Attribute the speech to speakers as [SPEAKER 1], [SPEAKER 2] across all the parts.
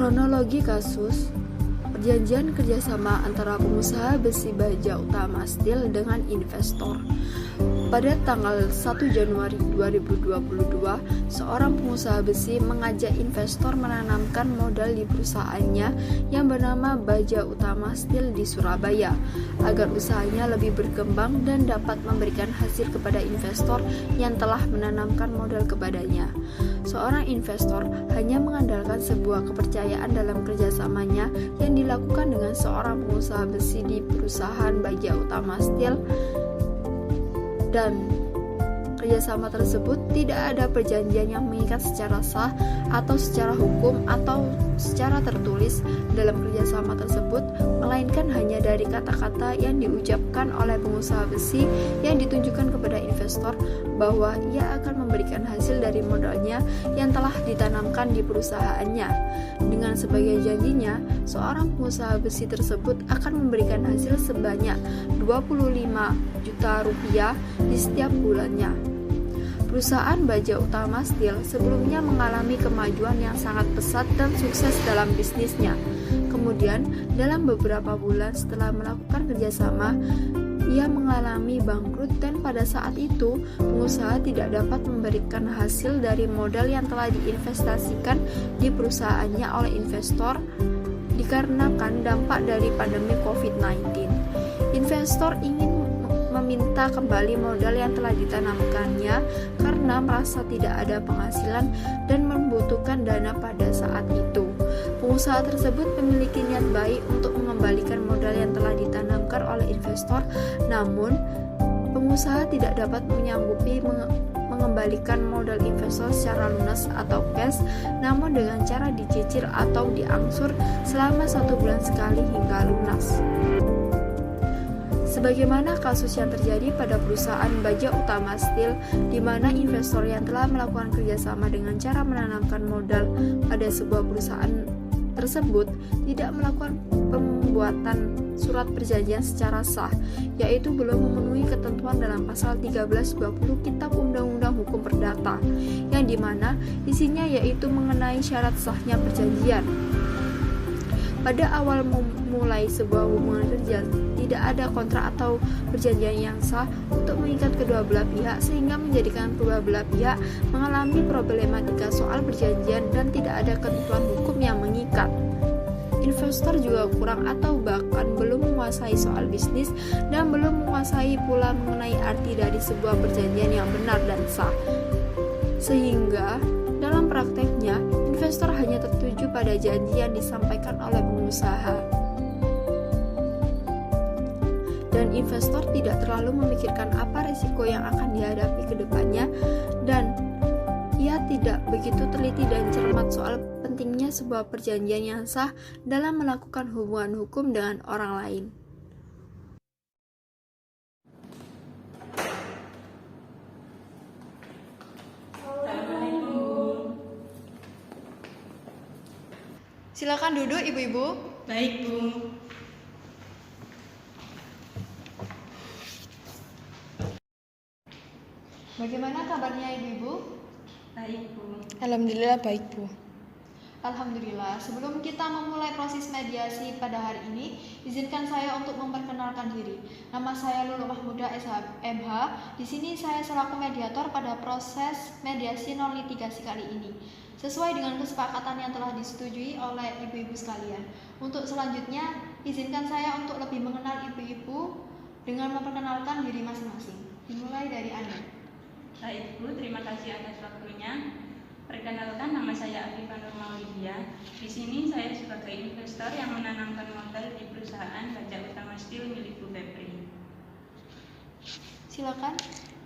[SPEAKER 1] Kronologi kasus perjanjian kerjasama antara pengusaha besi baja utama Steel dengan investor. Pada tanggal 1 Januari 2022, seorang pengusaha besi mengajak investor menanamkan modal di perusahaannya yang bernama Baja Utama Steel di Surabaya, agar usahanya lebih berkembang dan dapat memberikan hasil kepada investor yang telah menanamkan modal kepadanya. Seorang investor hanya mengandalkan sebuah kepercayaan dalam kerjasamanya yang dilakukan dengan seorang pengusaha besi di perusahaan Baja Utama Steel, dan kerjasama tersebut tidak ada perjanjian yang mengikat secara sah atau secara hukum atau secara tertulis dalam kerjasama tersebut, melainkan hanya dari kata-kata yang diucapkan oleh pengusaha besi yang ditunjukkan kepada investor bahwa ia akan memberikan hasil dari modalnya yang telah ditanamkan di perusahaannya. Dengan sebagai janjinya, seorang pengusaha besi tersebut akan memberikan hasil sebanyak 25 juta rupiah di setiap bulannya. Perusahaan Baja Utama Steel sebelumnya mengalami kemajuan yang sangat pesat dan sukses dalam bisnisnya. Kemudian, dalam beberapa bulan setelah melakukan kerjasama, ia mengalami bangkrut, dan pada saat itu pengusaha tidak dapat memberikan hasil dari modal yang telah diinvestasikan di perusahaannya oleh investor dikarenakan dampak dari pandemi COVID-19. Investor ingin meminta kembali modal yang telah ditanamkannya karena merasa tidak ada penghasilan dan membutuhkan dana pada saat itu. Pengusaha tersebut memiliki niat baik untuk mengembalikan modal yang telah ditanamkan oleh investor, namun pengusaha tidak dapat menyanggupi mengembalikan modal investor secara lunas atau cash, namun dengan cara dicicil atau diangsur selama 1 bulan sekali hingga lunas. Sebagaimana kasus yang terjadi pada perusahaan Baja Utama Steel, di mana investor yang telah melakukan kerjasama dengan cara menanamkan modal pada sebuah perusahaan tersebut tidak melakukan pembuatan surat perjanjian secara sah, yaitu belum memenuhi ketentuan dalam pasal 1320 Kitab Undang-Undang Hukum Perdata, yang dimana isinya yaitu mengenai syarat sahnya perjanjian. Pada awal memulai sebuah hubungan kerja, tidak ada kontrak atau perjanjian yang sah untuk mengikat kedua belah pihak, sehingga menjadikan kedua belah pihak mengalami problematika soal perjanjian dan tidak ada ketentuan hukum yang mengikat. Investor juga kurang atau bahkan belum menguasai soal bisnis dan belum menguasai pula mengenai arti dari sebuah perjanjian yang benar dan sah. Sehingga dalam prakteknya, investor hanya tertuju pada janji yang disampaikan oleh pengusaha. Dan investor tidak terlalu memikirkan apa risiko yang akan dihadapi ke depannya, dan ia tidak begitu teliti dan cermat soal pentingnya sebuah perjanjian yang sah dalam melakukan hubungan hukum dengan orang lain. Silakan duduk, ibu-ibu.
[SPEAKER 2] Baik, Bu.
[SPEAKER 1] Bagaimana kabarnya, ibu-ibu?
[SPEAKER 2] Baik, Bu.
[SPEAKER 3] Alhamdulillah baik, Bu.
[SPEAKER 1] Alhamdulillah. Sebelum kita memulai proses mediasi pada hari ini, izinkan saya untuk memperkenalkan diri. Nama saya Lulu Mahmuda SMH. Di sini saya selaku mediator pada proses mediasi non litigasi kali ini, sesuai dengan kesepakatan yang telah disetujui oleh ibu-ibu sekalian. Untuk selanjutnya, izinkan saya untuk lebih mengenal ibu-ibu dengan memperkenalkan diri masing-masing. Dimulai dari Anda.
[SPEAKER 2] Baik, Bu. Terima kasih atas waktunya. Perkenalkan, nama saya Afifah Nur Maulidia. Di sini saya sebagai investor yang menanamkan modal di perusahaan Baja Utama Steel milik Bu Febri.
[SPEAKER 1] Silakan.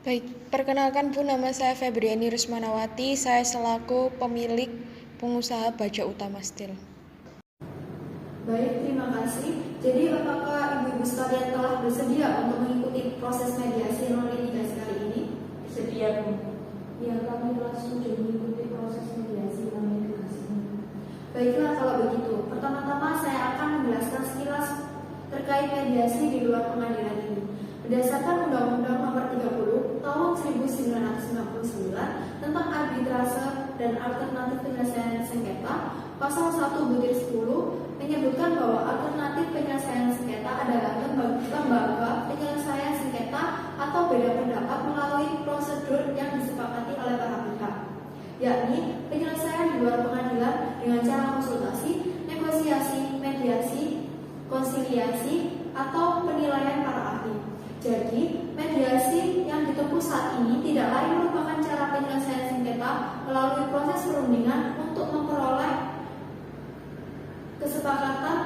[SPEAKER 3] Baik, perkenalkan Bu, nama saya Febriani Rusmanawati. Saya selaku pemilik pengusaha Baja Utama Steel.
[SPEAKER 1] Baik, terima kasih. Jadi apakah ibu-ibu sekalian telah bersedia untuk mengikuti proses mediasi non litigasi kali ini?
[SPEAKER 2] Sedia, Bu.
[SPEAKER 1] Ya, kami telah setuju mengikuti proses mediasi non litigasi. Baiklah, kalau begitu, pertama-tama saya akan menjelaskan sekilas terkait mediasi di luar pengadilan ini. Berdasarkan Undang-Undang Nomor 30 Tahun 1999 tentang arbitrase dan alternatif penyelesaian sengketa, Pasal 1/10 menyebutkan bahwa alternatif penyelesaian sengketa adalah lembaga penyelesaian sengketa atau beda pendapat melalui prosedur yang disepakati oleh para pihak, yakni penyelesaian di luar pengadilan dengan cara konsultasi, negosiasi, mediasi, konsiliasi, atau penilaian para ahli. Jadi, mediasi yang ditempuh saat ini tidak lain merupakan cara penyelesaian sengketa melalui proses perundingan untuk memperoleh kesepakatan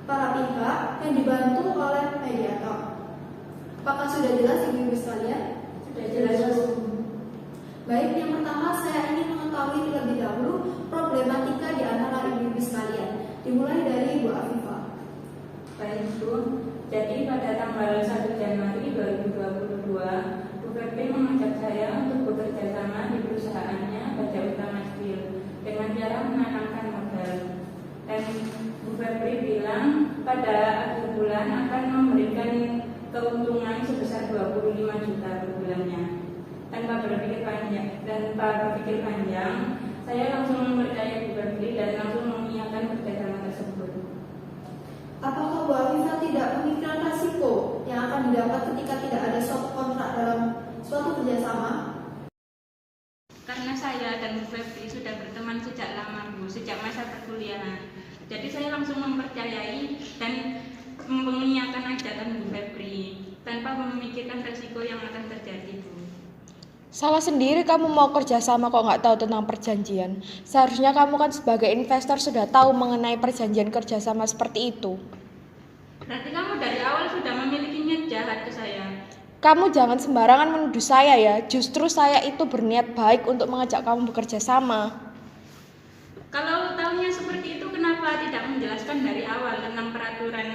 [SPEAKER 1] para pihak yang dibantu oleh mediator. Apakah sudah jelas ibu-ibu sekalian? Sudah jelas. Baik, yang pertama saya ingin mengetahui terlebih dahulu problematika di antara ibu-ibu sekalian. Dimulai dari Ibu Afifah.
[SPEAKER 2] Baik Bu, jadi pada tanggal 1 Januari 2022, Bu Febri mengajak saya untuk bekerja sama di perusahaannya Baja Utama Steel dengan cara menanamkan modal. Dan Bu Febri bilang pada akhir bulan akan memberikan keuntungan sebesar 25 juta per bulannya. Tanpa berpikir panjang, saya langsung mempercayai Bu Febri dan langsung mengiyakan kerjasama tersebut.
[SPEAKER 1] Apakah Bu Afifah tidak memikirkan resiko yang akan didapat ketika tidak ada suatu kontrak dalam suatu kerjasama?
[SPEAKER 2] Karena saya dan Bu Febri sudah berteman sejak lama Bu, sejak masa perkuliahan. Jadi saya langsung mempercayai dan mengiyakan ajakan Bu Febri tanpa memikirkan resiko yang akan terjadi Bu.
[SPEAKER 3] Salah sendiri kamu mau kerja sama kok nggak tahu tentang perjanjian. Seharusnya kamu kan sebagai investor sudah tahu mengenai perjanjian kerjasama seperti itu.
[SPEAKER 2] Berarti kamu dari awal sudah memiliki niat jahat ke saya.
[SPEAKER 3] Kamu jangan sembarangan menuduh saya ya. Justru saya itu berniat baik untuk mengajak kamu bekerja sama.
[SPEAKER 2] Kalau tahunya seperti itu, kenapa tidak menjelaskan dari awal tentang peraturan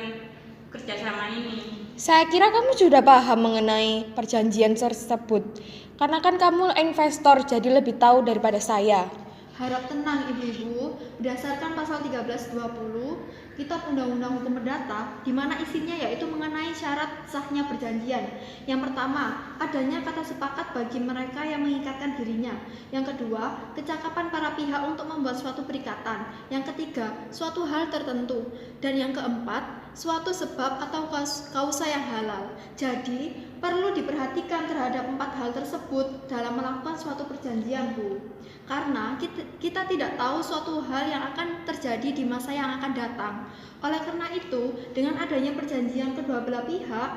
[SPEAKER 2] kerjasama ini?
[SPEAKER 3] Saya kira kamu sudah paham mengenai perjanjian tersebut. Karena kan kamu investor, jadi lebih tahu daripada saya.
[SPEAKER 1] Harap tenang ibu-ibu, berdasarkan pasal 1320 Kitab Undang-Undang Hukum Perdata, di mana isinya yaitu mengenai syarat sahnya perjanjian. Yang pertama, adanya kata sepakat bagi mereka yang mengikatkan dirinya. Yang kedua, kecakapan para pihak untuk membuat suatu perikatan. Yang ketiga, suatu hal tertentu. Dan yang keempat, suatu sebab atau kausa yang halal. Jadi, perlu diperhatikan terhadap 4 hal tersebut dalam melakukan suatu perjanjian, Bu. Karena kita tidak tahu suatu hal yang akan terjadi di masa yang akan datang. Oleh karena itu, dengan adanya perjanjian kedua belah pihak,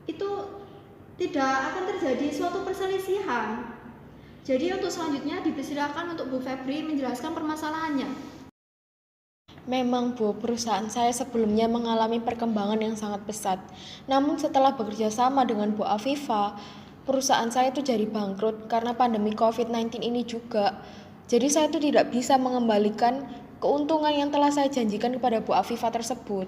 [SPEAKER 1] itu tidak akan terjadi suatu perselisihan. Jadi untuk selanjutnya dipersilakan untuk Bu Febri menjelaskan permasalahannya.
[SPEAKER 3] Memang Bu, perusahaan saya sebelumnya mengalami perkembangan yang sangat pesat. Namun setelah bekerja sama dengan Bu Afifah, perusahaan saya itu jadi bangkrut karena pandemi COVID-19 ini juga. Jadi saya itu tidak bisa mengembalikan keuntungan yang telah saya janjikan kepada Bu Afifah tersebut.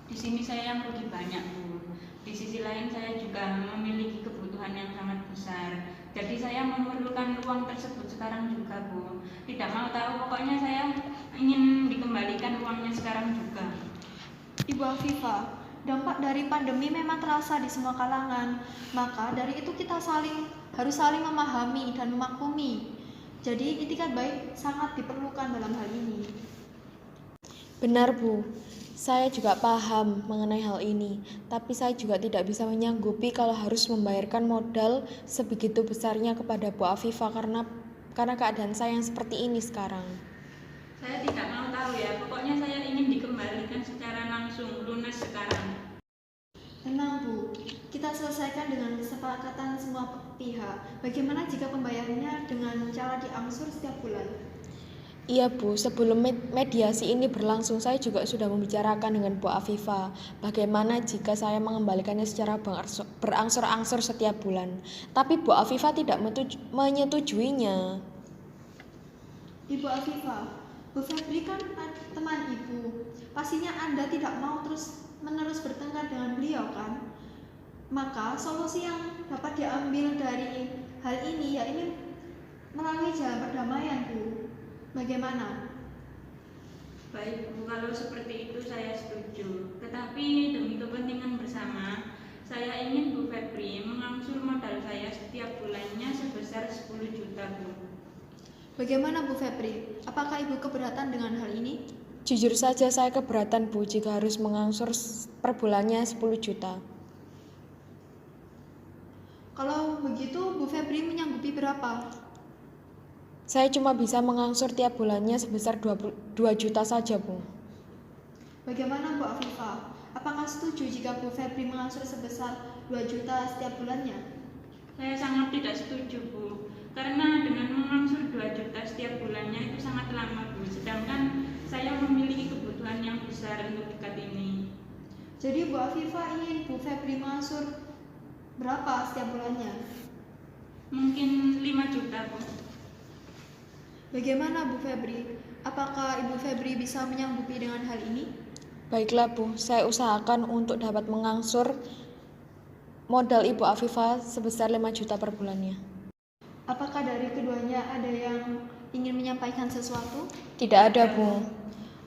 [SPEAKER 2] Di sini saya yang rugi banyak Bu. Di sisi lain saya juga memiliki kebutuhan yang sangat besar. Jadi saya memerlukan uang tersebut sekarang juga Bu. Tidak mau tahu, pokoknya saya ingin dikembalikan uangnya sekarang juga.
[SPEAKER 1] Ibu Afifah, dampak dari pandemi memang terasa di semua kalangan. Maka dari itu kita harus saling memahami dan memaklumi. Jadi itikat baik sangat diperlukan dalam hal ini.
[SPEAKER 3] Benar Bu, saya juga paham mengenai hal ini. Tapi saya juga tidak bisa menyanggupi kalau harus membayarkan modal sebegitu besarnya kepada Bu Afifah karena keadaan saya yang seperti ini sekarang.
[SPEAKER 2] Saya tidak mau tahu ya, pokoknya saya ingin dikembalikan secara langsung, lunas sekarang.
[SPEAKER 1] Tenang Bu, kita selesaikan dengan kesepakatan semua pihak. Bagaimana jika pembayarannya dengan cara diangsur setiap bulan?
[SPEAKER 3] Iya Bu, sebelum mediasi ini berlangsung saya juga sudah membicarakan dengan Bu Afifah. Bagaimana jika saya mengembalikannya secara berangsur-angsur setiap bulan. Tapi Bu Afifah tidak menyetujuinya.
[SPEAKER 1] Ibu Afifah, Bu Febri kan teman Ibu. Pastinya Anda tidak mau terus-menerus bertengkar dengan beliau kan? Maka solusi yang dapat diambil dari hal ini yaitu melalui jalan perdamaian Bu. Bagaimana?
[SPEAKER 2] Baik Bu, kalau seperti itu saya setuju. Tetapi demi kepentingan bersama, saya ingin Bu Febri mengangsur modal saya setiap bulannya sebesar 10 juta Bu.
[SPEAKER 1] Bagaimana Bu Febri? Apakah Ibu keberatan dengan hal ini?
[SPEAKER 3] Jujur saja saya keberatan Bu jika harus mengangsur per bulannya 10 juta.
[SPEAKER 1] Kalau begitu Bu Febri menyanggupi berapa?
[SPEAKER 3] Saya cuma bisa mengangsur tiap bulannya sebesar 2 juta saja Bu.
[SPEAKER 1] Bagaimana Bu Afifah? Apakah setuju jika Bu Febri mengangsur sebesar 2 juta setiap bulannya?
[SPEAKER 2] Saya sangat tidak setuju, Bu. Karena dengan mengangsur 2 juta setiap bulannya itu sangat lama, Bu. Sedangkan saya memiliki kebutuhan yang besar untuk dekat ini.
[SPEAKER 1] Jadi Bu Afifah ingin Bu Febri mengangsur berapa setiap bulannya?
[SPEAKER 2] Mungkin 5 juta, Bu.
[SPEAKER 1] Bagaimana Bu Febri? Apakah Ibu Febri bisa menyanggupi dengan hal ini?
[SPEAKER 3] Baiklah Bu, saya usahakan untuk dapat mengangsur modal Ibu Afifah sebesar 5 juta per bulannya.
[SPEAKER 1] Apakah dari keduanya ada yang ingin menyampaikan sesuatu?
[SPEAKER 3] Tidak ada Bu.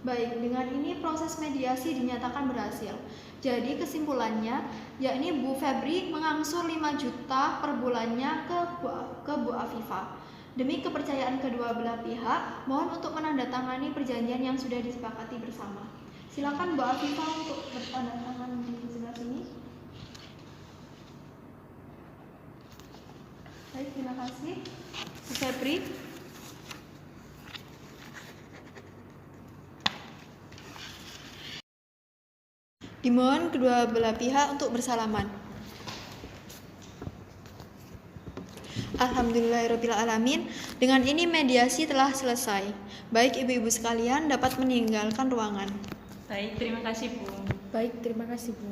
[SPEAKER 1] Baik, dengan ini proses mediasi dinyatakan berhasil. Jadi kesimpulannya, yakni Bu Febri mengangsur 5 juta per bulannya ke Bu Afifah. Demi kepercayaan kedua belah pihak, mohon untuk menandatangani perjanjian yang sudah disepakati bersama. Silakan Bu Afifah untuk bertanda tangan di sebelah sini. Baik, terima kasih. Bu Febri. Dimohon kedua belah pihak untuk bersalaman. Alhamdulillahirrabbilalamin. Dengan ini mediasi telah selesai. Baik ibu-ibu sekalian dapat meninggalkan ruangan.
[SPEAKER 2] Baik, terima kasih, Bu.
[SPEAKER 3] Baik, terima kasih Bu.